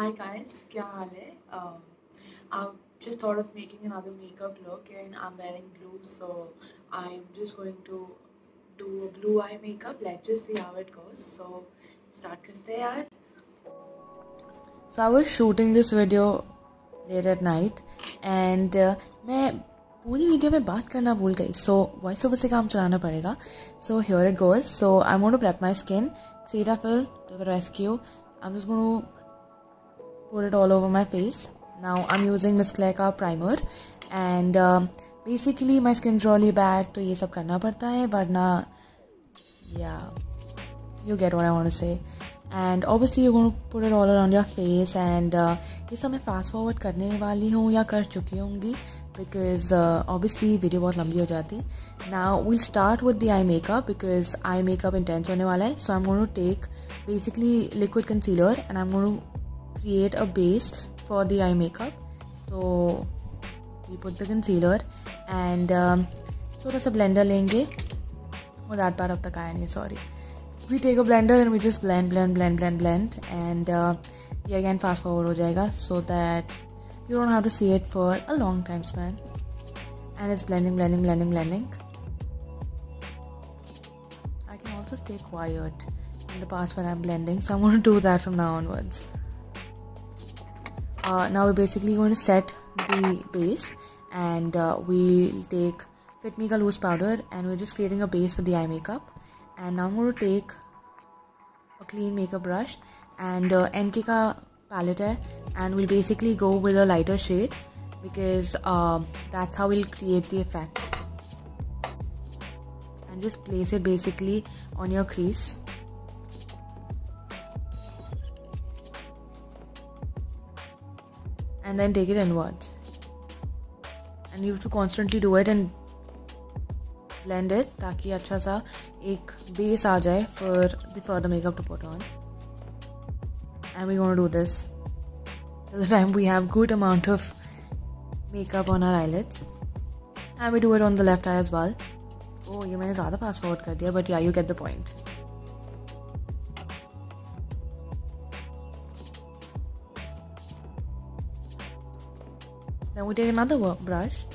Hi guys, क्या हाल है? I've just thought of making another makeup look and I'm wearing blue, so I'm just going to do a blue eye makeup. Let's just see how it goes. So start करते हैं यार. So I was shooting this video late at night and मैं पूरी video में बात करना भूल गई, so वॉइस ओवर से काम चलाना पड़ेगा. So here it goes. So I'm going to prep my skin. Cetaphil to the rescue. I'm just going to put it all over my face. Now I'm using Miss Claire का primer and basically my skin's really bad, तो ये सब करना पड़ता है, वरना you get what I want to say. And obviously you're going to put it all around your face and ये सब मैं fast forward करने वाली हूँ या कर चुकी होंगी because obviously video बहुत लंबी हो जाती. Now we'll start with the eye makeup because eye makeup intense होने वाला है. So I'm going to take basically liquid concealer and I'm going to create a base for the eye makeup. So we put the concealer and थोड़ा सा blender लेंगे. Oh, that part of the आया नहीं, sorry. We take a blender and we just blend and ये again fast forward हो जाएगा so that you don't have to see it for a long time span. And it's blending. I can also stay quiet in the parts when I'm blending, so I'm going to do that from now onwards. Now we're basically going to set the base and we'll take Fit Me ka loose powder and we're just creating a base for the eye makeup. And now I'm going to take a clean makeup brush and NK ka palette hai, and we'll basically go with a lighter shade because that's how we'll create the effect. And just place it basically on your crease. And then take it inwards. And you have to constantly do it and blend it ताकि अच्छा सा एक base आ जाए for the further makeup to put on. And we're going to do this till the time we have good amount of makeup on our eyelids. And we do it on the left eye as well. Oh, ये मैंने ज़्यादा fast forward कर दिया, but yeah, you get the point. Then we take another brush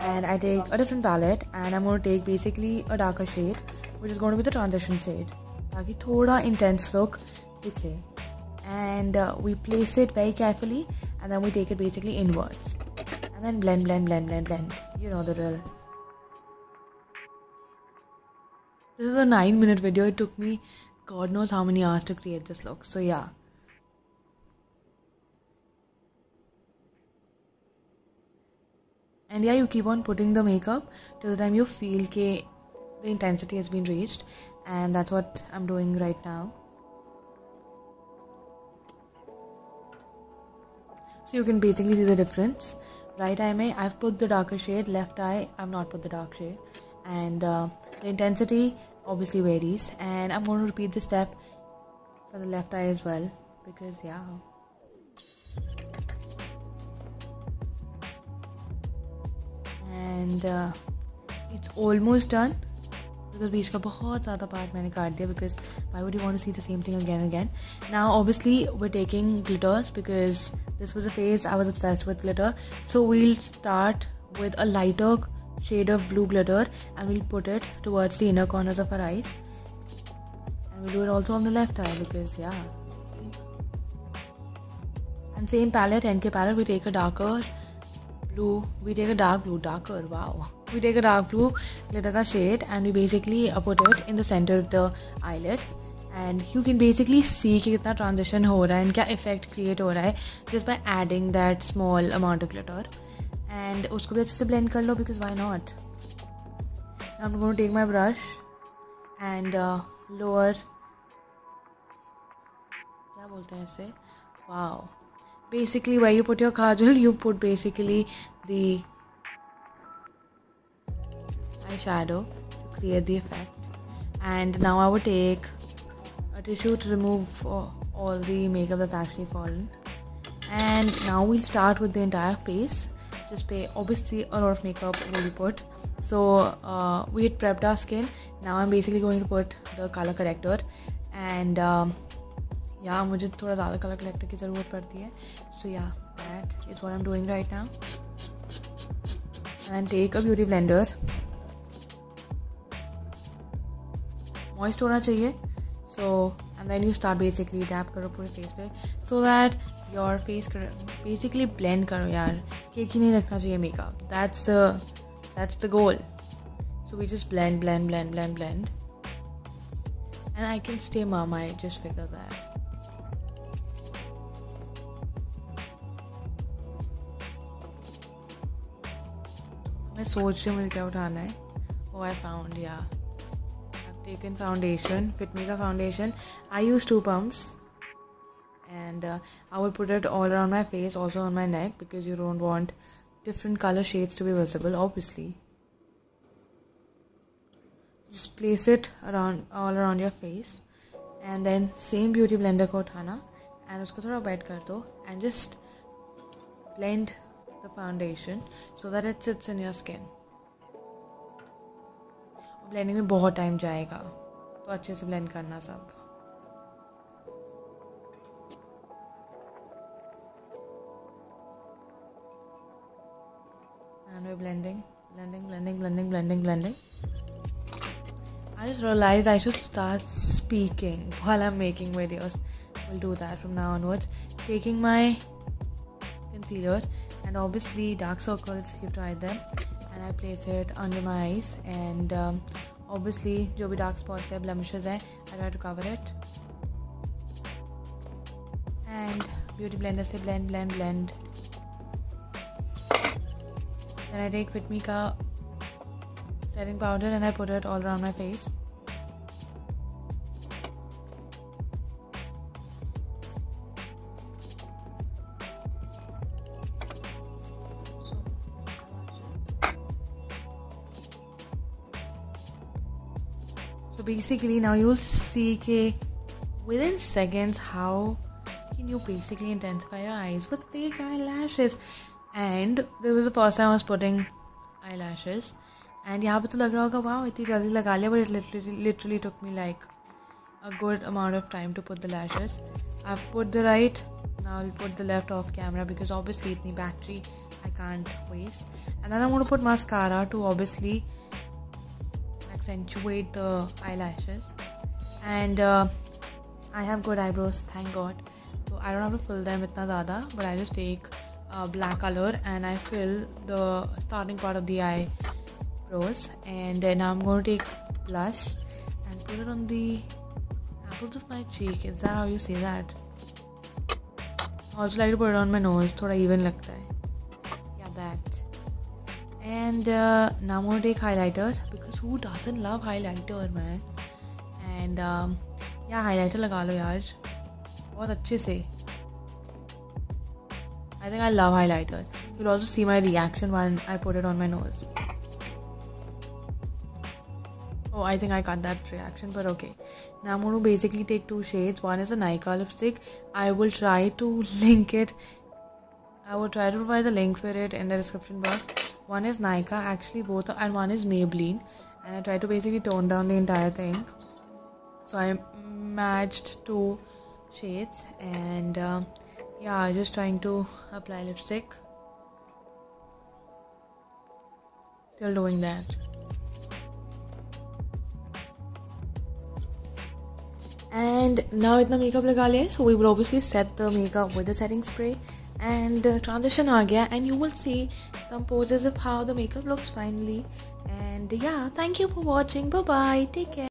and I take a different palette and I'm going to take basically a darker shade which is going to be the transition shade ताकि थोड़ा intense look दिखे. And we place it very carefully and then we take it basically inwards and then blend. You know the drill. This is a 9-minute video. It took me God knows how many hours to create this look. So yeah. And yeah, you keep on putting the makeup till the time you feel that the intensity has been reached, and that's what I'm doing right now. So you can basically see the difference. Right eye mein I've put the darker shade, left eye I've not put the dark shade, and the intensity obviously varies. And I'm going to repeat this step for the left eye as well because yeah. And it's almost done because बीच का बहुत ज़्यादा part मैंने काट दिया because why would you want to see the same thing again and again. Now obviously we're taking glitters because this was a phase I was obsessed with glitter. So we'll start with a lighter shade of blue glitter and we'll put it towards the inner corners of our eyes. And we'll do it also on the left eye because yeah. And same palette, NK palette, we take a darker blue, we take a dark blue glitter ka shade and we basically put it in the center of the eyelid. And you can basically see कि कितना transition हो रहा है and क्या effect create हो रहा है just by adding that small amount of glitter. And उसको भी अच्छे से blend कर लो because why not. Now I'm going to take my brush and lower, क्या बोलते हैं इसे, wow. Basically where you put your kajal, you put basically the eyeshadow to create the effect. And now I would take a tissue to remove all the makeup that's actually fallen. And now we'll start with the entire face. Just pay, obviously a lot of makeup will be put. So we had prepped our skin. Now I'm basically going to put the color corrector and या मुझे थोड़ा ज़्यादा colour collector की ज़रूरत पड़ती है. So या that is what I am doing right now. And take a beauty blender. Moist होना चाहिए. So and then you start basically tap करो पूरे फेस पे so that your face basically blend करो यार. केक ही नहीं रखना चाहिए makeup. That's the goal. So we just blend and I can stay mum. I just figured that. मैं सोच रही हूँ मुझे क्या उठाना है. Oh, I found, yeah. I've taken foundation, Fit Me का foundation. I use 2 pumps and I will put it all around my face, also on my neck, because you don't want different color shades to be visible, obviously. Just place it all around your face and then same beauty blender को उठाना and उसको थोड़ा wet कर दो and just blend the foundation so that it sits in your skin. Blending में बहुत time जाएगा तो अच्छे से ब्लेंड करना सब. And we're blending. I just realized I should start speaking while I'm making videos. We'll do that from now onwards. Taking my concealer and obviously dark circles, you've tried them, and I place it under my eyes and obviously जो भी dark spots है, blemishes है, I try to cover it and beauty blender से blend. Then I take Fit Me का setting powder and I put it all around my face. So basically now you'll see ke within seconds how can you basically intensify your eyes with fake eyelashes. And this was the first time I was putting eyelashes and यहाँ पे तो लग रहा होगा wow इतनी जल्दी लगा लिया, but it literally took me like a good amount of time to put the lashes. I've put the right, now I'll put the left off camera because obviously itni battery I can't waste. And then I'm going to put mascara to obviously accentuate the eyelashes. And I have good eyebrows, thank God, so I don't have to fill them itna zyada, but I just take black color and I fill the starting part of the eyebrows, and then I'm going to take blush and put it on the apples of my cheek. Is that how you say that? I also like to put it on my nose, thoda even lagta hai. Yeah, that. And now I'm going to take highlighter because who doesn't love highlighter, man? And yeah, highlighter लगा लो यार बहुत अच्छे से. I think I love highlighter. You'll also see my reaction when I put it on my nose. Oh, I think I got that reaction, but okay. Now I'm going to basically take 2 shades. One is a Nykaa lipstick. I will try to link it. I will try to provide the link for it in the description box. One is Nykaa, actually both, and one is Maybelline. And I tried to basically tone down the entire thing. So I matched 2 shades and yeah, just trying to apply lipstick. Still doing that. And now itna makeup laga liya, so we will obviously set the makeup with the setting spray and transition aa gaya, and you will see some poses of how the makeup looks finally. And yeah, thank you for watching. Bye bye, take care.